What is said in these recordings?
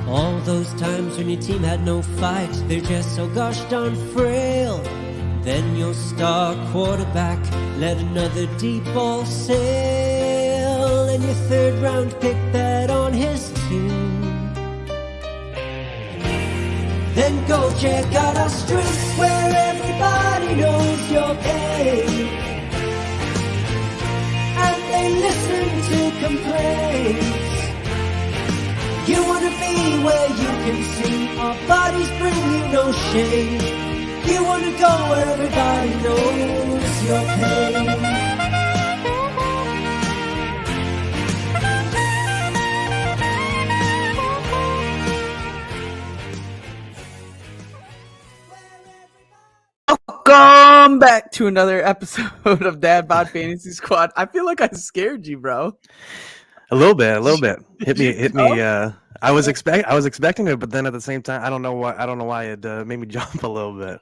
All those times when your team had no fight, they're just so gosh darn frail. Then your star quarterback let another deep ball sail, and your third round pick bet on his team. Then go check out our streets where everybody knows your game, and they listen to complaints. You wanna be where you can see our bodies bring you no shame. You wanna go where everybody knows your pain. Welcome back to another episode of Dad Bod Fantasy Squad. I feel like I scared you, bro. A little bit. Hit me. I was expecting it, but then at the same time, I don't know why it made me jump a little bit.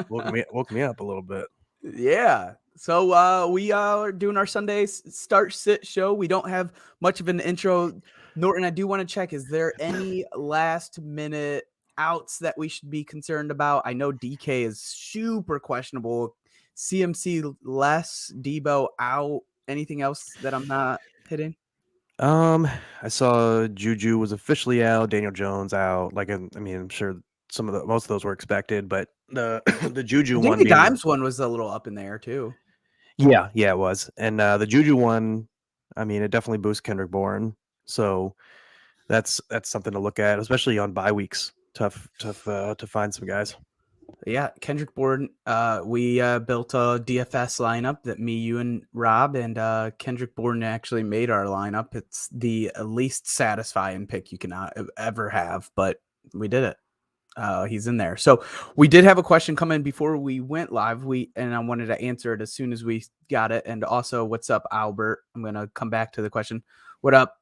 Woke me up a little bit. Yeah. So we are doing our Sunday start sit show. We don't have much of an intro. Norton, I do want to check, is there any last minute outs that we should be concerned about? I know DK is super questionable. CMC less, Debo out. Anything else that I'm not hitting? I saw Juju was officially out, Daniel Jones out. Like, I mean, I'm sure most of those were expected, but the the Juju I think one the being, Dimes one was a little up in there too. yeah, it was, and the Juju one, I mean, it definitely boosts Kendrick Bourne, so that's something to look at, especially on bye weeks. Tough to find some guys. Yeah, Kendrick Bourne. We built a DFS lineup that me, you, and Rob and Kendrick Bourne actually made our lineup. It's the least satisfying pick you can ever have, but we did it. He's in there. So we did have a question come in before we went live. And I wanted to answer it as soon as we got it. And also, what's up, Albert? I'm gonna come back to the question. What up?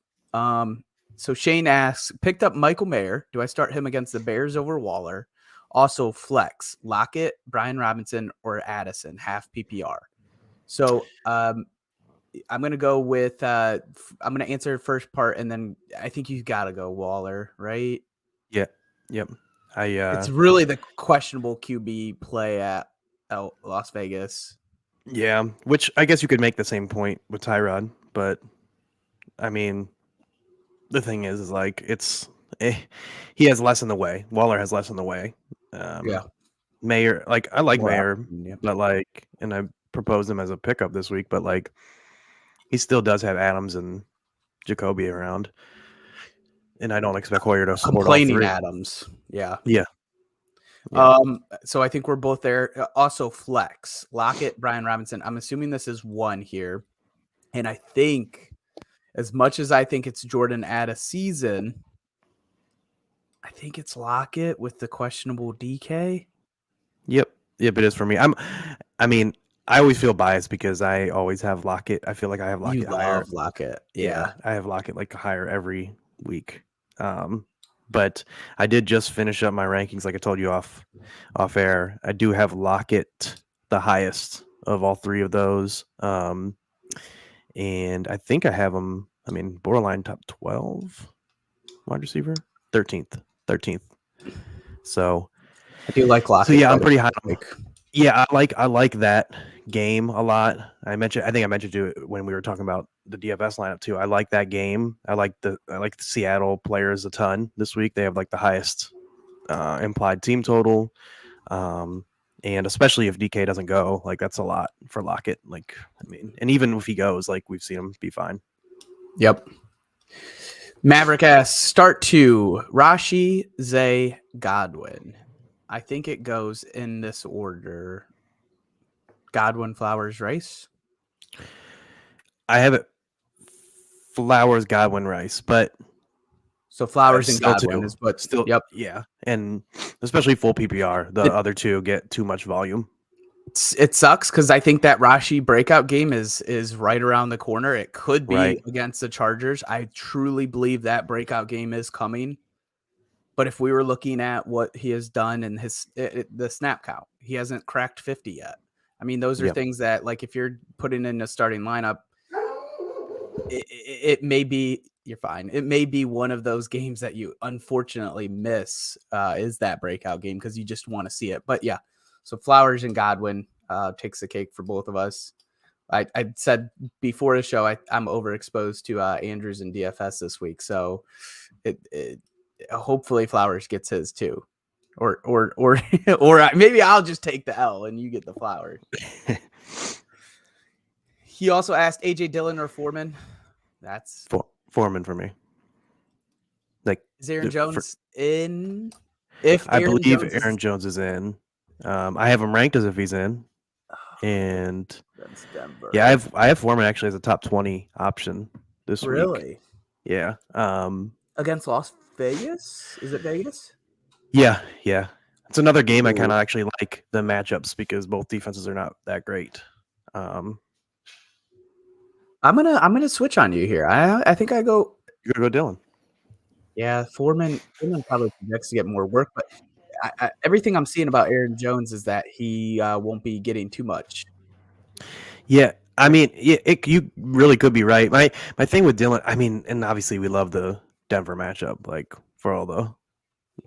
So Shane asks, picked up Michael Mayer. Do I start him against the Bears over Waller? Also, flex, Lockett, Brian Robinson, or Addison, half PPR. So I'm going to go with, I'm going to answer the first part, and then I think you got to go Waller, right? Yeah. Yep. It's really the questionable QB play at Las Vegas. Yeah, which I guess you could make the same point with Tyrod, but I mean, the thing is like he has less in the way. Waller has less in the way. Yeah. Mayer, like I like Wow. Mayer, Yeah. but like, and I proposed him as a pickup this week, but like, he still does have Adams and Jacoby around, and I don't expect Hoyer to support all Complaining three. Adams. Yeah. Yeah. So I think we're both there. Also, flex, Lockett, Brian Robinson. I'm assuming this is one here, and I think, as much as I think it's Jordan at a season, I think it's Lockett with the questionable DK. Yep, it is for me. I mean, I always feel biased because I always have Lockett. I feel like I have Lockett higher. Love Lockett. Yeah, I have Lockett like higher every week. But I did just finish up my rankings, like I told you off air. I do have Lockett the highest of all three of those. And I think I have him, I mean, borderline top 12 wide receiver, 13th. So I do like Lockett. So yeah, I'm pretty high on Yeah, I like that game a lot. I think I mentioned to it when we were talking about the DFS lineup too. I like that game. I like the Seattle players a ton this week. They have like the highest implied team total. And especially if DK doesn't go, like that's a lot for Lockett. Like, I mean, and even if he goes, like we've seen him be fine. Yep. Maverick asks, start two, Rashi, Zay, Godwin. I think it goes in this order. Godwin, Flowers, Rice. I have it Flowers, Godwin, Rice, but so Flowers and Godwin is but still, yep. Yeah, and especially full PPR, the other two get too much volume. It sucks because I think that Rashi breakout game is right around the corner. It could be against the Chargers. I truly believe that breakout game is coming. But if we were looking at what he has done in the snap count, he hasn't cracked 50 yet. I mean, those are things that, like, if you're putting in a starting lineup, it may be you're fine. It may be one of those games that you unfortunately miss is that breakout game because you just want to see it. But yeah, so Flowers and Godwin takes the cake for both of us. I said before the show I'm overexposed to Andrews and DFS this week, so it hopefully Flowers gets his too, or maybe I'll just take the L and you get the Flowers. He also asked AJ Dillon or Foreman. That's Foreman for me. Like, is Aaron Jones in? If I believe Aaron Jones is in. I have him ranked as if he's in. And that's Denver. Yeah, I have Foreman actually as a top 20 option this week. Really? Yeah. Against Las Vegas? Is it Vegas? Yeah. It's another game I kind of actually like the matchups because both defenses are not that great. I'm gonna switch on you here. I think I go. You're gonna go Dillon. Yeah, Foreman probably projects to get more work, but everything I'm seeing about Aaron Jones is that he won't be getting too much. Yeah, I mean, you really could be right. My thing with Dillon, I mean, and obviously we love the Denver matchup, like for all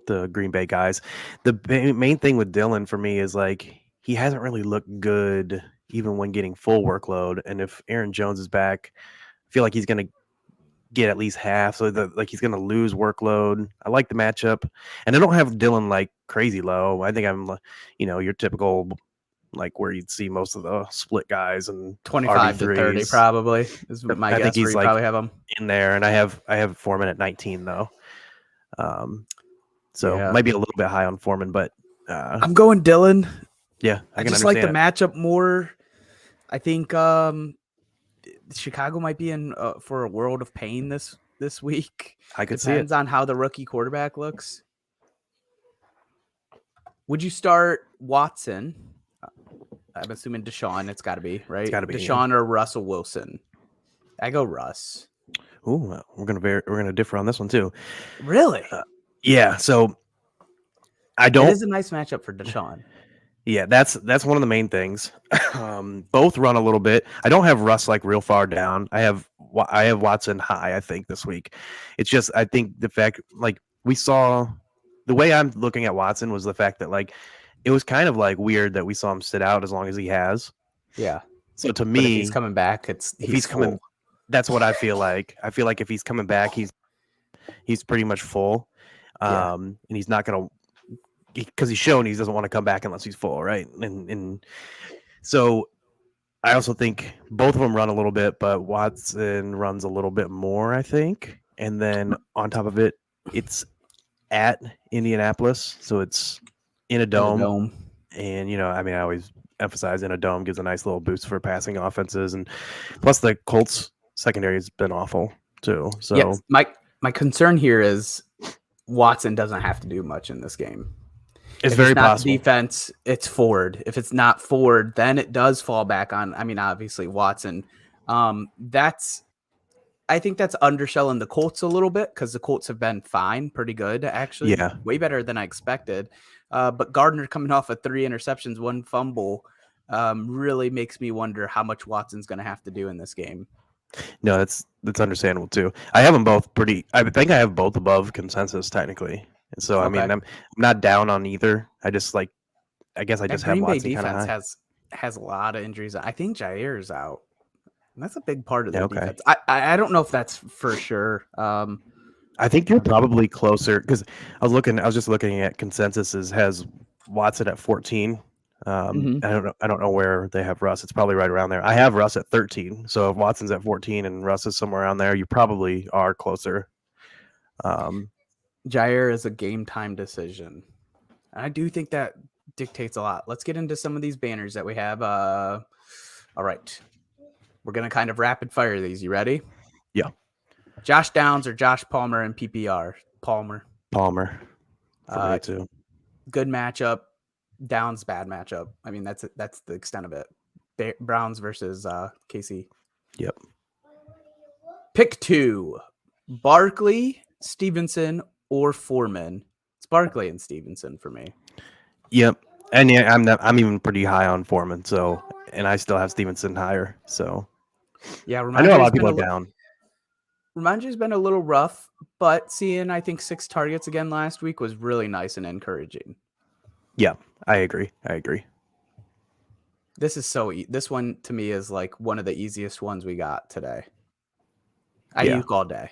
the Green Bay guys. The main thing with Dillon for me is like he hasn't really looked good even when getting full workload. And if Aaron Jones is back, I feel like he's gonna get at least half, so like he's gonna lose workload. I like the matchup, and I don't have Dillon like crazy low. I think I'm, your typical like where you'd see most of the split guys and 25 to 30 probably is my guess. I think he's like probably have him in there, and I have Foreman at 19 though. So might be a little bit high on Foreman, but I'm going Dillon. Yeah, I just like the matchup more. I think Chicago might be in for a world of pain this week. I could see it. Depends on how the rookie quarterback looks. Would you start Watson? I'm assuming Deshaun. It's got to be right. It's got to be Deshaun or Russell Wilson. I go Russ. Ooh, we're gonna differ on this one too. Really? Yeah. So I don't. It is a nice matchup for Deshaun. Yeah, that's one of the main things. Both run a little bit. I don't have Russ like real far down. I have Watson high, I think, this week. It's just I think the fact like we saw the way I'm looking at Watson was the fact that like it was kind of like weird that we saw him sit out as long as he has. Yeah. So to me, if he's coming back, he's coming. That's what I feel like. I feel like if he's coming back, he's pretty much full. And he's not gonna. Because he's shown he doesn't want to come back unless he's full, right? And so I also think both of them run a little bit, but Watson runs a little bit more, I think. And then on top of it, it's at Indianapolis, so it's in a dome. And I always emphasize in a dome gives a nice little boost for passing offenses, and plus the Colts secondary has been awful too. So yes, my concern here is Watson doesn't have to do much in this game. It's very possible. Defense, it's Ford. If it's not Ford, then it does fall back on. Obviously Watson. I think that's underselling the Colts a little bit because the Colts have been fine, pretty good actually. Yeah, way better than I expected. But Gardner coming off of 3 interceptions, 1 fumble, really makes me wonder how much Watson's going to have to do in this game. No, that's understandable too. I have them both pretty. I think I have both above consensus technically. And so, okay. I'm not down on either. I just I guess I just have Watson kind of high. Has a lot of injuries. I think Jair is out. And that's a big part of the defense. I don't know if that's for sure. I think you're probably closer because I was just looking at consensus has Watson at 14. I don't know where they have Russ. It's probably right around there. I have Russ at 13. So if Watson's at 14 and Russ is somewhere around there, you probably are closer. Jair is a game time decision. And I do think that dictates a lot. Let's get into some of these banners that we have. All right. We're going to kind of rapid fire these. You ready? Yeah. Josh Downs or Josh Palmer in PPR? Palmer. For me too. Good matchup. Downs bad matchup. That's the extent of it. Browns versus KC. Yep. Pick 2. Barkley, Stevenson, or Foreman. It's Barkley and Stevenson for me. Yep. And yeah, I'm even pretty high on Foreman. So, and I still have Stevenson higher. So, yeah, I know a lot of people are down. Ramondre's been a little rough, but seeing I think 6 targets again last week was really nice and encouraging. Yeah, I agree. This is this one to me is like one of the easiest ones we got today. Yeah. Ayuk all day.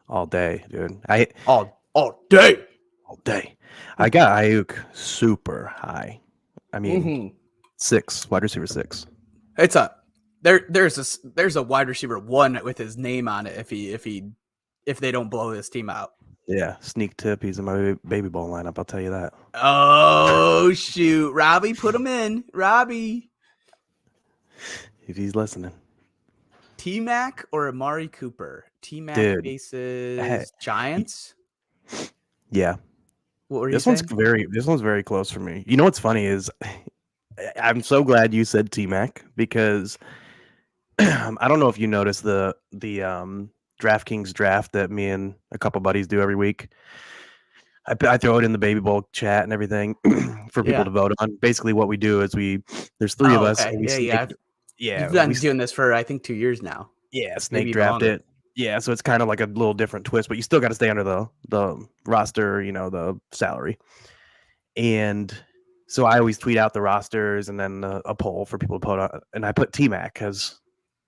All day, dude. All day. All day. I got Ayuk super high. I mean, 6, wide receiver 6. It's a there's a wide receiver 1 with his name on it if they don't blow this team out. Yeah, sneak tip. He's in my baby ball lineup. I'll tell you that. Oh shoot, Robbie, put him in, Robbie. If he's listening. T-Mac or Amari Cooper? T-Mac Dude, faces Giants. Yeah. What were you This saying? one's very close for me. You know what's funny is I'm so glad you said T-Mac because I don't know if you noticed the DraftKings draft that me and a couple buddies do every week. I throw it in the baby bowl chat and everything for people to vote on. Basically, what we do is there's 3 of us. Okay. And we You've been doing this for I think 2 years now. Yeah, snake Maybe draft longer. it. Yeah, so it's kind of like a little different twist, but you still got to stay under the roster, the salary. And so I always tweet out the rosters and then a poll for people to put on. And I put T-Mac because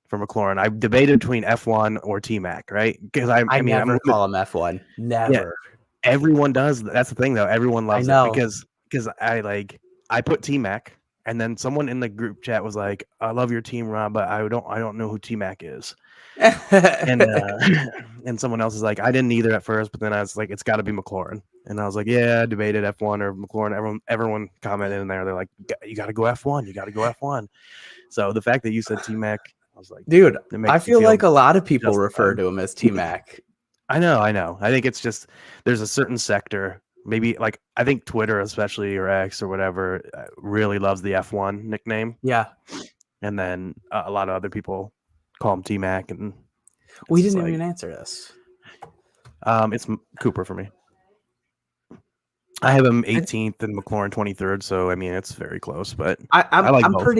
for McLaurin, I debated between F1 or T-Mac, right? Because I mean, never I'm call him F1. Never. Yeah, everyone does. That's the thing, though. Everyone loves know. it because I put T-Mac, and then someone in the group chat was like, "I love your team, Rob, but I don't know who T-Mac is." and and someone else is like, I didn't either at first, but then I was like, it's got to be McLaurin, and I was like, yeah, I debated F1 or McLaurin. Everyone commented in there, they're like, you got to go F1, you got to go F1. So the fact that you said T-Mac, I was like, dude, I makes me feel like a lot of people justified. refer to him as T-Mac. I know. I think it's just there's a certain sector, maybe like I think Twitter, especially or X or whatever, really loves the F1 nickname. Yeah, and then a lot of other people call him T-Mac, and we didn't even answer this. It's Cooper for me. I have him 18th and McLaurin 23rd, so I mean it's very close. But I'm both.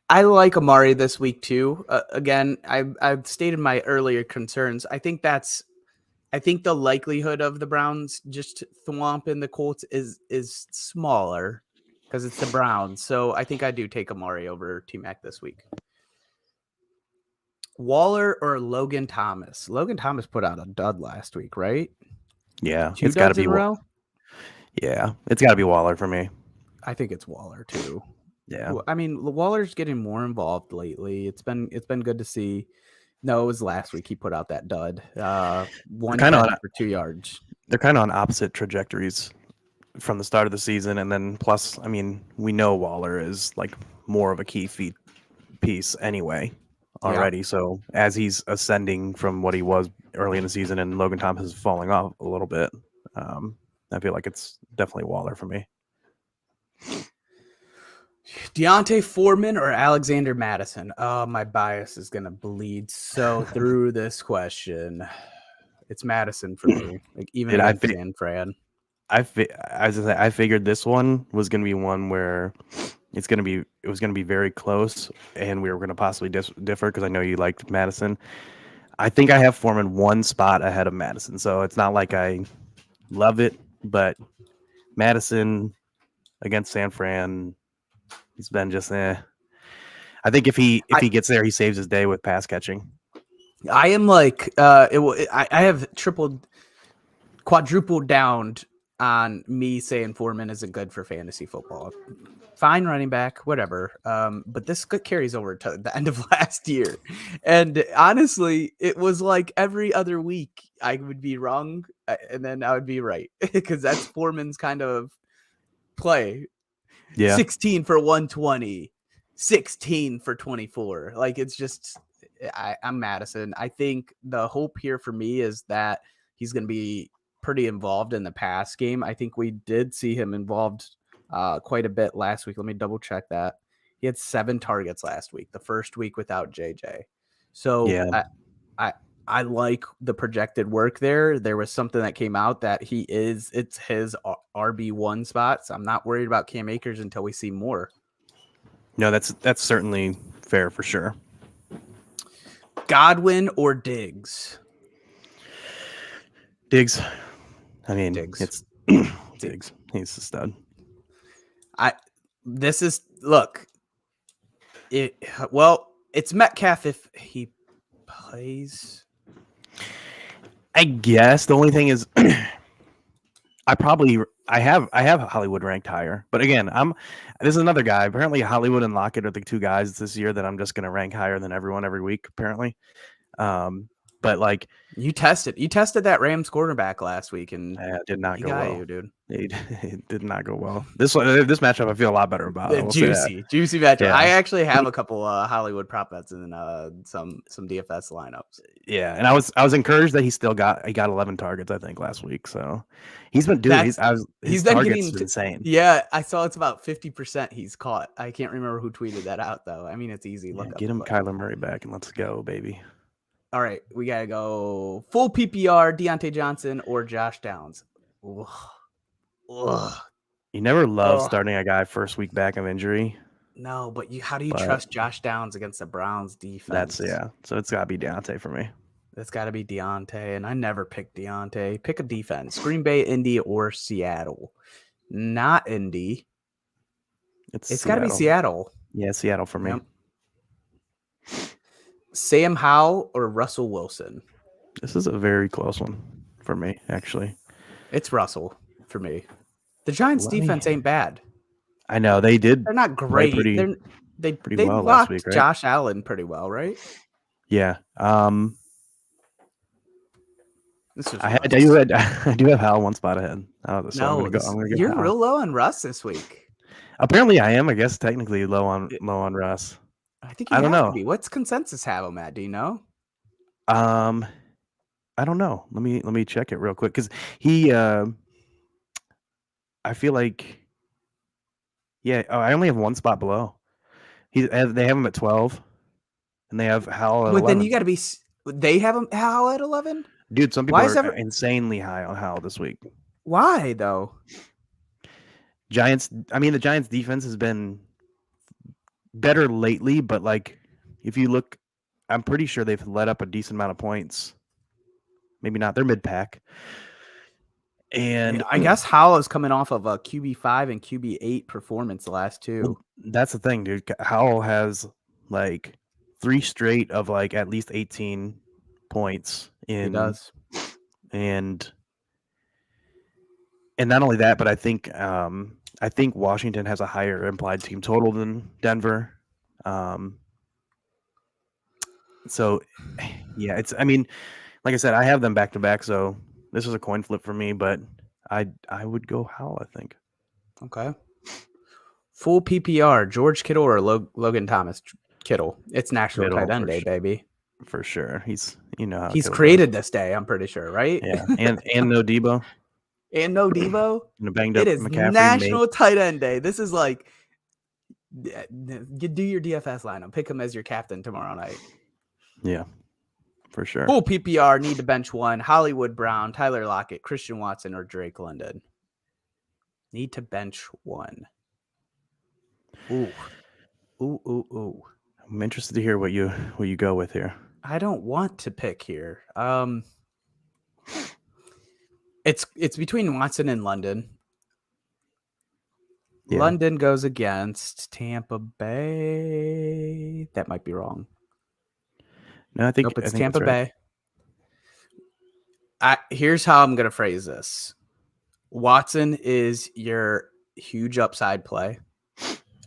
I like Amari this week too. Again, I've stated my earlier concerns. I think the likelihood of the Browns just thwomping the Colts is smaller because it's the Browns. So I think I do take Amari over T-Mac this week. Waller or Logan Thomas? Logan Thomas put out a dud last week, right? Yeah, it's got to be Waller. Yeah, it's got to be Waller for me. I think it's Waller too. Yeah, I mean, Waller's getting more involved lately. It's been good to see. No, it was last week he put out that dud. 1 for 2 yards. They're kind of on opposite trajectories from the start of the season, and then plus, I mean, we know Waller is like more of a key piece anyway already. Yeah. So as he's ascending from what he was early in the season, and Logan Thomas is falling off a little bit, I feel like it's definitely Waller for me. Deontay Foreman or Alexander Madison? Oh, my bias is going to bleed so through this question. It's Madison for me. Like even San Fran. I figured this one was going to be one where it was going to be very close, and we were going to possibly differ because I know you liked Madison. I think I have Foreman 1 spot ahead of Madison, so it's not like I love it, but Madison against San Fran, he's been just I think if he gets there, he saves his day with pass catching. I am like I have quadrupled down on me saying Foreman isn't good for fantasy football. Fine running back, whatever. But this carries over to the end of last year. And honestly, it was like every other week I would be wrong and then I would be right because that's Foreman's kind of play. Yeah. 16 for 120, 16 for 24. Like it's just I'm Madison. I think the hope here for me is that he's going to be pretty involved in the pass game. I think we did see him involved quite a bit last week. Let me double check that. He had 7 targets last week, the first week without JJ. So yeah. I like the projected work there. There was something that came out that it's his RB1 spot. So I'm not worried about Cam Akers until we see more. No, that's certainly fair for sure. Godwin or Diggs? Diggs. I mean, Diggs. it's Diggs. He's a stud. It's Metcalf if he plays. I guess the only thing is, I have Hollywood ranked higher, but again, this is another guy. Apparently, Hollywood and Lockett are the two guys this year that I'm just going to rank higher than everyone every week. Apparently, but like you tested that Rams quarterback last week, and it did not he go got well. you, dude. It did not go well. This matchup I feel a lot better about. Juicy matchup. Yeah. I actually have a couple Hollywood prop bets and some DFS lineups. Yeah, and I was encouraged that he got 11 targets I think last week. So he's been doing his been targets getting insane. Yeah, I saw it's about 50% he's caught. I can't remember who tweeted that out though. I mean, it's easy. Yeah, Look get up him Kyler Murray back and let's go, baby. All right, we gotta go full PPR, Deontay Johnson or Josh Downs. Ugh. You never love starting a guy first week back of injury. No, but how do you trust Josh Downs against the Browns defense? So it's gotta be Deontay for me. It's gotta be Deontay, and I never pick Deontay. Pick a defense: Green Bay, Indy, or Seattle. Not Indy. It's gotta be Seattle. Yeah, Seattle for me. Yep. Sam Howell or Russell Wilson? This is a very close one for me, actually. It's Russell for me. The Giants' defense ain't bad. I know they did. They're not great. They well locked last week, right? Josh Allen pretty well, right? Yeah. I do have Hal one spot ahead. You're real low on Russ this week. Apparently, I am. I guess technically low on Russ. I think I don't know. What's consensus have him at? Do you know? I don't know. Let me check it real quick because he. I feel like. Yeah, I only have one spot below. They have him at 12, and they have Hal at 11. Then you got to be. They have him Hal at 11. Dude, some people are insanely high on Hal this week. Why though? The Giants' defense has been better lately, but like if you look, I'm pretty sure they've let up a decent amount of points. Maybe not. They're mid-pack. And I guess Howell is coming off of a QB5 and QB8 performance the last two. Well, that's the thing, dude. Howell has like 3 straight of like at least 18 points in. He does. And not only that, but I think Washington has a higher implied team total than Denver. So yeah, like I said, I have them back to back, so this is a coin flip for me, but I would go Howell, I think. Okay. Full PPR, George Kittle or Logan Thomas Kittle. It's National Tight End Day, baby. For sure. He's created this day, I'm pretty sure, right? Yeah. And no Debo. And no Debo. And a banged up it is McCaffrey, National Tight End Day. This is like you do your DFS lineup. Pick him as your captain tomorrow night. Yeah. For sure. Full PPR, need to bench one. Hollywood Brown, Tyler Lockett, Christian Watson, or Drake London. Need to bench one. Ooh. I'm interested to hear what you go with here. I don't want to pick here. It's between Watson and London. Yeah. London goes against Tampa Bay. That might be wrong. No, I think it's I think Tampa right. Bay. Here's how I'm going to phrase this. Watson is your huge upside play.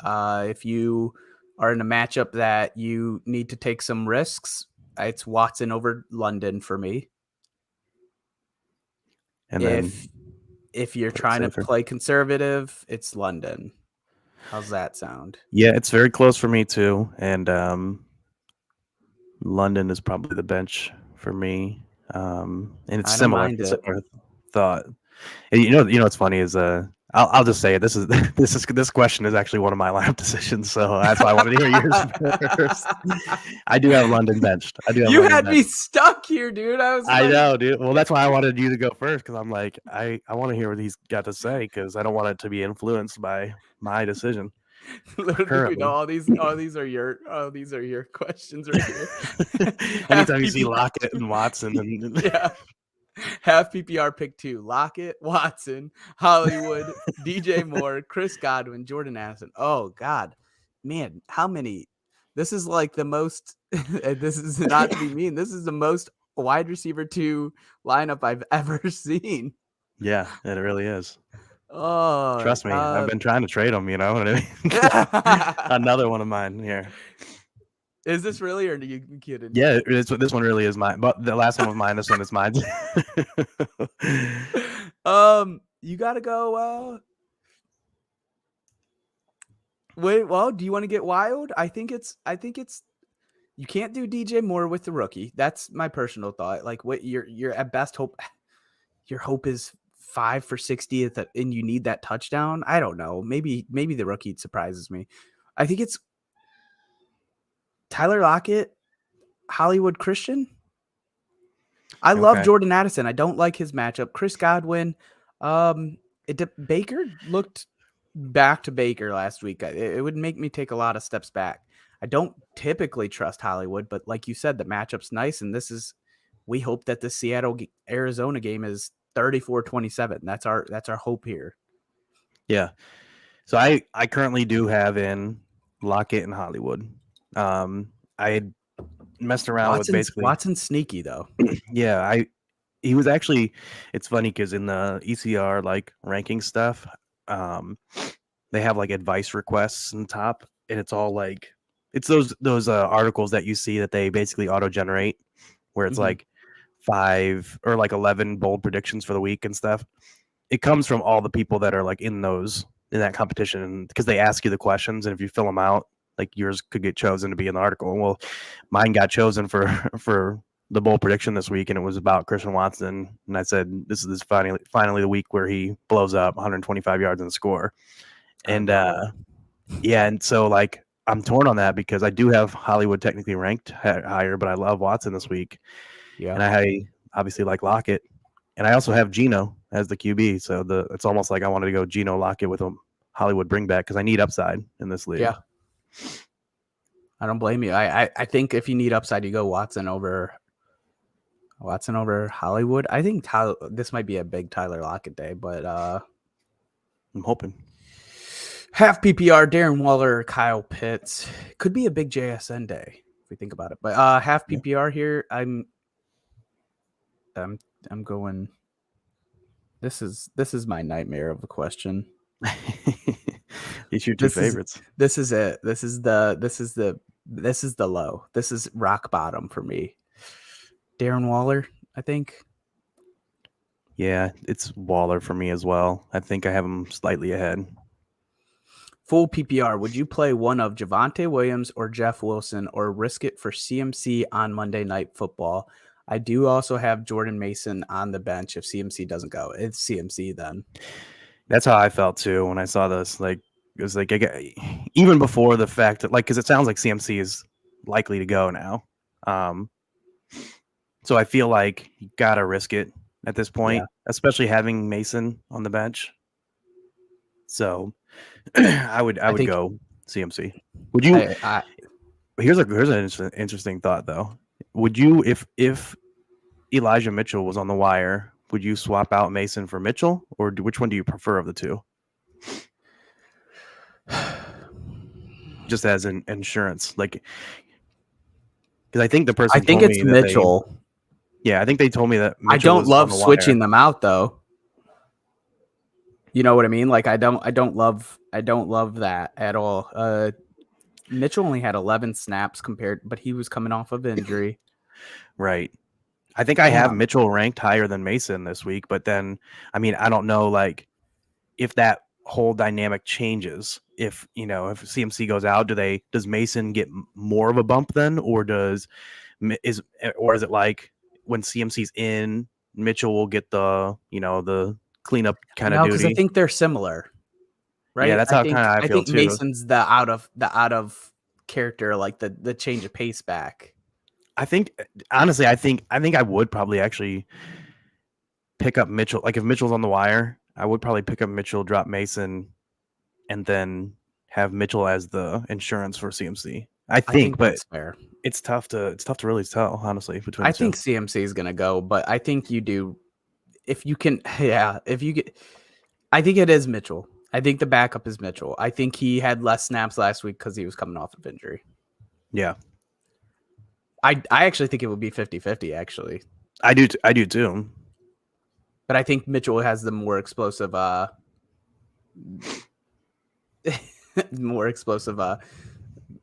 If you are in a matchup that you need to take some risks, it's Watson over London for me. And then if you're trying to play conservative, it's London. How's that sound? Yeah, it's very close for me too. And London is probably the bench for me. And it's similar thought. And you know what's funny is I'll just say it. This question is actually one of my lineup decisions, so that's why I wanted to hear yours first. I do have London benched. You had me stuck here, dude. I know, dude. Well, that's why I wanted you to go first because I'm like, I want to hear what he's got to say because I don't want it to be influenced by my decision. Literally, all these are your questions right here. Anytime you see Lockett and Watson, and yeah. Half PPR pick 2: Lockett, Watson, Hollywood, DJ Moore, Chris Godwin, Jordan Addison. Oh God, man, how many? This is like the most. This is not to be mean. This is the most wide receiver 2 lineup I've ever seen. Yeah, it really is. Oh, Trust me, I've been trying to trade them. You know what I mean? Another one of mine here. Is this really, or are you kidding? Yeah, this one really is mine. But the last one was mine. This one is mine. You gotta go. Wait, well, do you want to get wild? I think it's. You can't do DJ Moore with the rookie. That's my personal thought. Like, what your at best hope, your hope is 5 for 60 and you need that touchdown. I don't know. Maybe the rookie surprises me. I think it's Tyler Lockett, Hollywood Christian. I love Jordan Addison. I don't like his matchup. Chris Godwin. Baker looked back to Baker last week. It would make me take a lot of steps back. I don't typically trust Hollywood, but like you said, the matchup's nice. And we hope that the Seattle-Arizona game is 34-27. That's our hope here. Yeah. So I currently do have in Lockett and Hollywood. I had messed around with basically Watson's sneaky though. Yeah, he was actually. It's funny because in the ECR like ranking stuff, they have like advice requests in the top, and it's all like it's those articles that you see that they basically auto generate, where it's like 5 or like 11 bold predictions for the week and stuff. It comes from all the people that are like in that competition because they ask you the questions, and if you fill them out, like yours could get chosen to be in the article. Well, mine got chosen for the bold prediction this week, and it was about Christian Watson. And I said, this is finally the week where he blows up 125 yards and score. And yeah, and so like I'm torn on that because I do have Hollywood technically ranked higher, but I love Watson this week. Yeah, and I obviously like Lockett, and I also have Geno as the QB. So it's almost like I wanted to go Geno Lockett with a Hollywood bring back because I need upside in this league. Yeah. I don't blame you. I think if you need upside, you go Watson over Hollywood. I think this might be a big Tyler Lockett day, but I'm hoping. Half PPR, Darren Waller, Kyle Pitts. Could be a big JSN day if we think about it. But half PPR here, I'm going. This is my nightmare of a question. These are your two favorites. This is it. This is the low. This is rock bottom for me. Darren Waller, I think. Yeah, it's Waller for me as well. I think I have him slightly ahead. Full PPR, would you play one of Javonte Williams or Jeff Wilson or risk it for CMC on Monday Night Football? I do also have Jordan Mason on the bench if CMC doesn't go. It's CMC then. That's how I felt too when I saw this. Like it was like even before the fact that because it sounds like CMC is likely to go now. So I feel like you gotta risk it at this point, especially having Mason on the bench. So I would go CMC. Would you? Here's an interesting thought though. Would you if Elijah Mitchell was on the wire? Would you swap out Mason for Mitchell, or which one do you prefer of the two? Just as an insurance, like, because I think the person. I think it's Mitchell. I think they told me that. Mitchell I don't love switching them out though. You know what I mean? Like I don't love that at all. Mitchell only had 11 snaps but he was coming off of injury. Right. I think I have Mitchell ranked higher than Mason this week, but then, I mean, I don't know, like, if that whole dynamic changes. If CMC goes out, does Mason get more of a bump then, or is it like when CMC's in, Mitchell will get the cleanup kind of duty? Because I think they're similar, right? Yeah, that's how kind of I feel think too. Mason's the out of character, like the change of pace back. I think, honestly, I think I would probably actually pick up Mitchell. Like if Mitchell's on the wire, I would probably pick up Mitchell, drop Mason, and then have Mitchell as the insurance for CMC. I think but that's fair. It's tough to really tell, honestly. I think CMC is going to go, but I think you do if you can, if you get, I think it is Mitchell. I think the backup is Mitchell. I think he had less snaps last week because he was coming off of injury. Yeah, I actually think it would be 50-50, actually. I do too. But I think Mitchell has the more explosive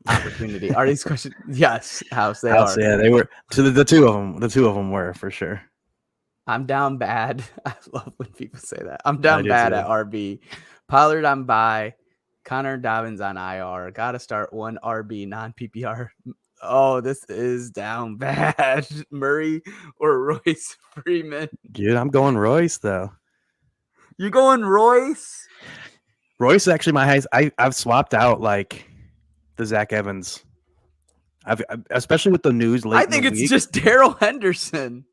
opportunity. Are these questions? Yes, House, they are. Yeah, they were to the two of them. The two of them were for sure. I'm down bad. I love when people say that. I'm I down do bad too. at RB. Pollard on bye. Connor Dobbins on IR. Got to start one RB non PPR. Oh, this is down bad. Murray or Royce Freeman. Dude, I'm going Royce though. You going Royce? Royce is actually my highest. I've swapped out like the Zach Evans. Especially with the news late I in think the it's week. just Daryl Henderson.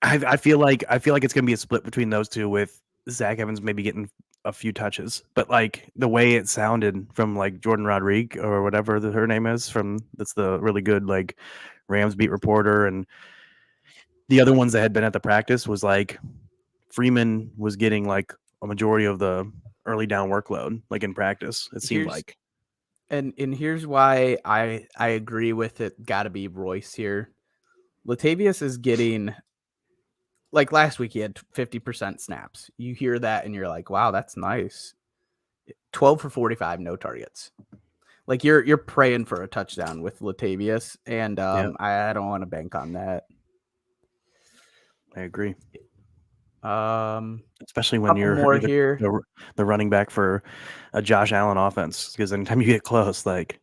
I feel like it's gonna be a split between those two, with Zach Evans maybe getting a few touches, but like the way it sounded from like Jordan Rodriguez or whatever her name is, that's the really good like Rams beat reporter, and the other ones that had been at the practice was like Freeman was getting like a majority of the early down workload, like in practice. It seemed like. And here's why I agree with it. Got to be Royce here. Latavius is getting, like last week he had 50% snaps. You hear that and you're like, wow, that's nice. 12 for 45, no targets. Like you're praying for a touchdown with Latavius, and I don't want to bank on that. I agree. Especially when you're here. the running back for a Josh Allen offense, because anytime you get close, like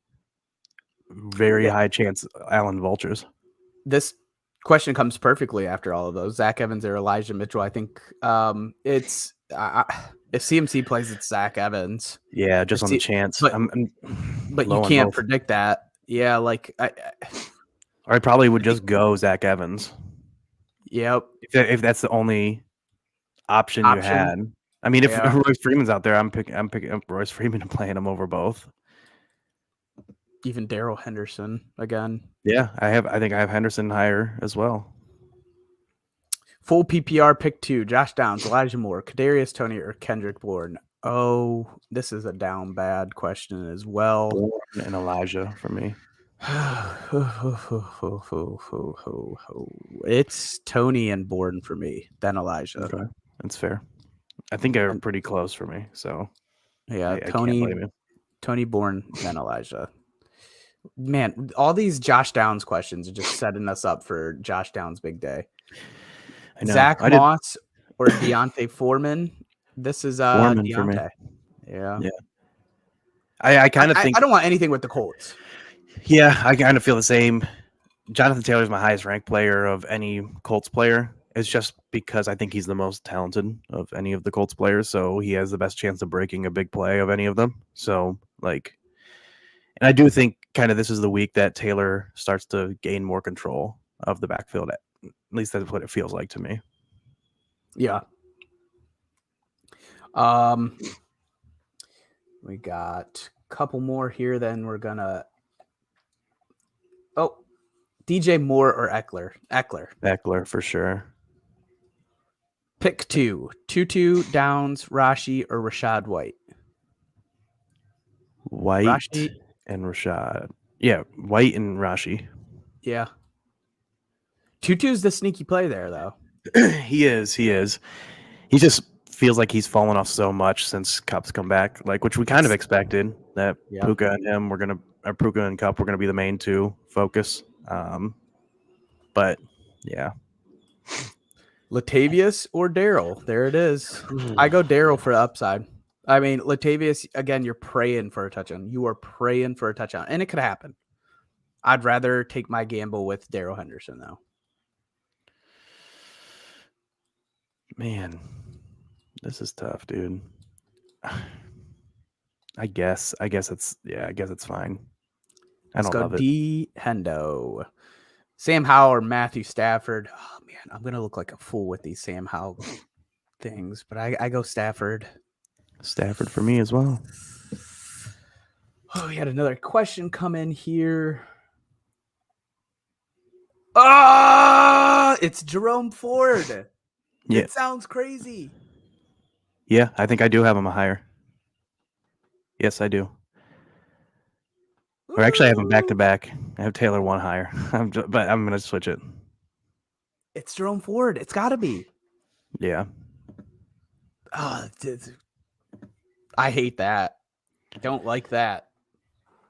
very high chance Allen vultures. This question comes perfectly after all of those. Zach Evans or Elijah Mitchell. I think it's if CMC plays, it's Zach Evans. Yeah, just on the chance. But you can't predict that. Yeah, like I probably would just go Zach Evans. Yep. If that's the only option you had. I mean, if Royce Freeman's out there, I'm picking up Royce Freeman and playing him over both. Even Daryl Henderson again. Yeah, I think I have Henderson higher as well. Full PPR pick 2: Josh Downs, Elijah Moore, Kadarius Toney, or Kendrick Bourne. Oh, this is a down bad question as well. Bourne and Elijah for me. It's Toney and Bourne for me, then Elijah. Okay, that's fair. I think they're pretty close for me. So yeah, I can't blame you. Tony Bourne, then Elijah. Man, all these Josh Downs questions are just setting us up for Josh Downs' big day. Zach Moss or Deontay Foreman. This is Foreman Deontay. For me. Yeah. I kind of think I don't want anything with the Colts. Yeah, I kind of feel the same. Jonathan Taylor is my highest ranked player of any Colts player. It's just because I think he's the most talented of any of the Colts players, so he has the best chance of breaking a big play of any of them. So, like, and I do think kind of this is the week that Taylor starts to gain more control of the backfield. At least that's what it feels like to me. Yeah. We got a couple more here. Then we're gonna. Oh, DJ Moore or Eckler? Eckler for sure. Pick 2: Tutu, Downs, Rashi, or Rashad White? White and Rashad. Yeah, White and Rashi. Yeah. Tutu's the sneaky play there, though. He is. He just feels like he's fallen off so much since Cup's come back, like which we kind of expected that Puka and him Puka and Cup were gonna be the main two focus. But yeah. Latavius or Daryl? There it is. I go Daryl for the upside. I mean, Latavius, again, you're praying for a touchdown. You are praying for a touchdown, and it could happen. I'd rather take my gamble with Daryl Henderson, though. Man, this is tough, dude. I guess it's fine. Let's go D Hendo. Sam Howell or Matthew Stafford. Oh man, I'm gonna look like a fool with these Sam Howell things, but I go Stafford. Stafford for me as well. Oh, we had another question come in here. Ah, it's Jerome Ford. Yeah. It sounds crazy. Yeah, I think I do have him higher. Yes, I do. Or actually, I have him back to back. I have Taylor one higher. But I'm gonna switch it. It's Jerome Ford. It's got to be. Yeah. Oh, I hate that. Don't like that.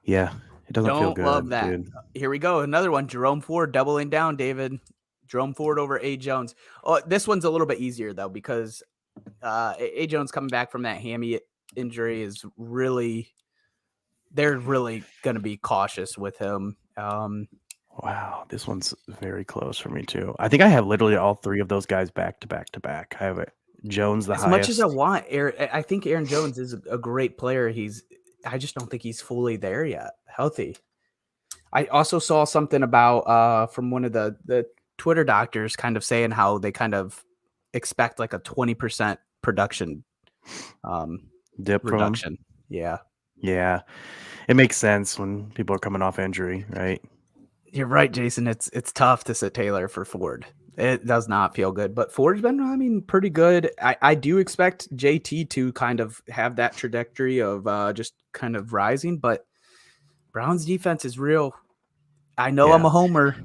Yeah. It doesn't feel Don't good, love that. dude. Here we go. Another one. Jerome Ford doubling down, David. Jerome Ford over A. Jones. Oh, this one's a little bit easier, though, because A. Jones coming back from that hammy injury is really, they're really going to be cautious with him. Wow, this one's very close for me too. I think I have literally all three of those guys back to back to back. I have Jones the As highest. much as I want, I think Aaron Jones is a great player. I just don't think he's fully there yet, healthy. I also saw something about from one of the Twitter doctors kind of saying how they kind of expect like a 20% production Dip from him. reduction. Yeah. Yeah, it makes sense when people are coming off injury, right? You're right, Jason. It's tough to sit Taylor for Ford. It does not feel good, but Ford's been, I mean, pretty good. I do expect JT to kind of have that trajectory of just kind of rising, but Brown's defense is real. I know I'm Yeah. a homer,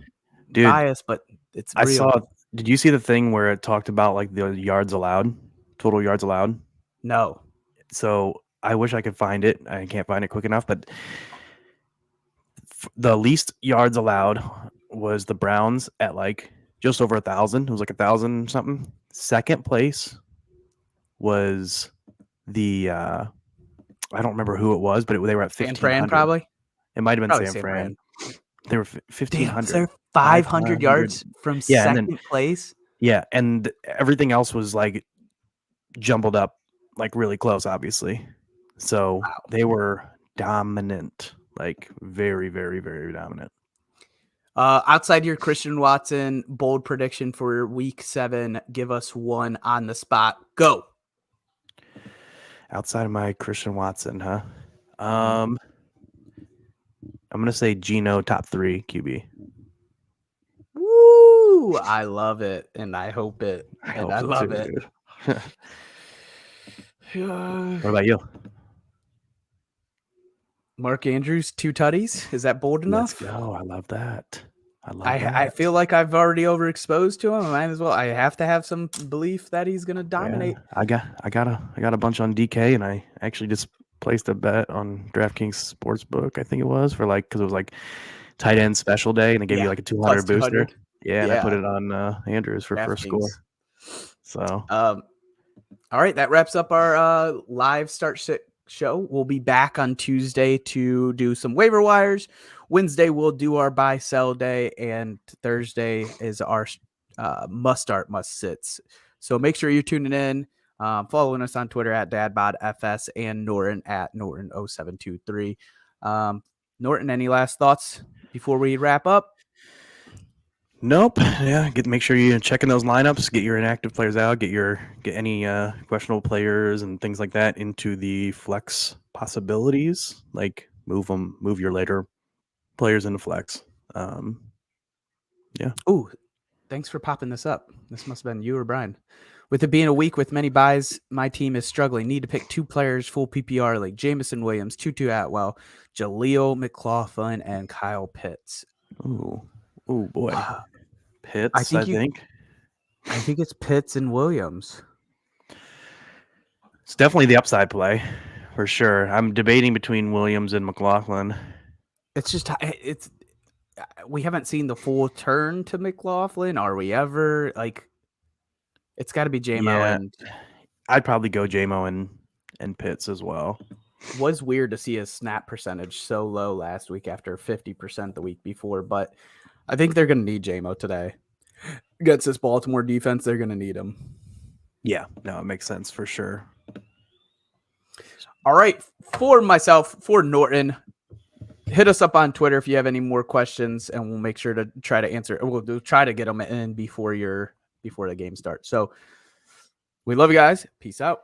Dude, bias, but it's real. Did you see the thing where it talked about like the yards allowed, total yards allowed? No. So I wish I could find it. I can't find it quick enough, but the least yards allowed was the Browns at like just over 1,000. It was like 1,000 something. Second place was the I don't remember who it was, but they were at San 1,500. Fran, probably. It might have been Probably San San Fran. Fran. They were Damn, 1,500. so 500 yards from Yeah, and second place. Yeah, and everything else was like jumbled up, like really close, obviously. So Wow. they were dominant, like very, very, very dominant. Outside your Christian Watson bold prediction for week 7, give us one on the spot. Go. Outside of my Christian Watson, huh? I'm gonna say Geno top 3 QB. Woo! I love it, and I hope it, and I love too, it. What about you? Mark Andrews, 2 tutties. Is that bold Let's enough? go. I love that. I feel like I've already overexposed to him. I might as well. I have to have some belief that he's going to dominate. Yeah, I got a bunch on DK, and I actually just placed a bet on DraftKings Sportsbook. I think it was for like because it was like tight end special day, and they gave you like a 200 booster. 200. Yeah, and I put it on Andrews for first score. So, all right, that wraps up our live start show. We'll be back on Tuesday to do some waiver wires. Wednesday we'll do our buy sell day, and Thursday is our must start must sits. So make sure you're tuning in, following us on Twitter at DadBodFS and Norton at Norton0723. Norton, any last thoughts before we wrap up? Nope. Yeah, make sure you're checking those lineups. Get your inactive players out. Get any questionable players and things like that into the flex possibilities. Like move your later players into flex. Yeah. Ooh, thanks for popping this up. This must have been you or Brian. With it being a week with many buys, my team is struggling. Need to pick 2 players, full PPR league. Jamison Williams, Tutu Atwell, Jaleel McLaughlin, and Kyle Pitts. Ooh boy. Pitts, I think it's Pitts and Williams. It's definitely the upside play for sure. I'm debating between Williams and McLaughlin. It's just we haven't seen the full turn to McLaughlin. Are we ever? Like, it's got to be JMO. Yeah, and I'd probably go JMO and Pitts as well. Was weird to see his snap percentage so low last week after 50% the week before, but I think they're going to need JMO today. Against this Baltimore defense, they're going to need him. Yeah, no, it makes sense for sure. All right, for myself, for Norton, hit us up on Twitter if you have any more questions, and we'll make sure to try to answer. We'll try to get them in before the game starts. So we love you guys. Peace out.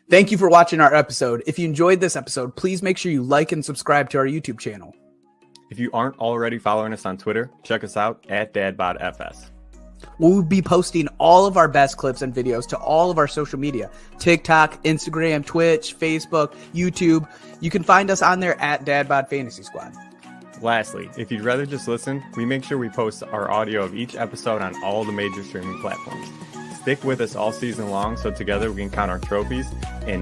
Thank you for watching our episode. If you enjoyed this episode, please make sure you like and subscribe to our YouTube channel. If you aren't already following us on Twitter, check us out at DadBodFS. We'll be posting all of our best clips and videos to all of our social media: TikTok, Instagram, Twitch, Facebook, YouTube. You can find us on there at DadBod Fantasy Squad. Lastly, if you'd rather just listen, we make sure we post our audio of each episode on all the major streaming platforms. Stick with us all season long so together we can count our trophies and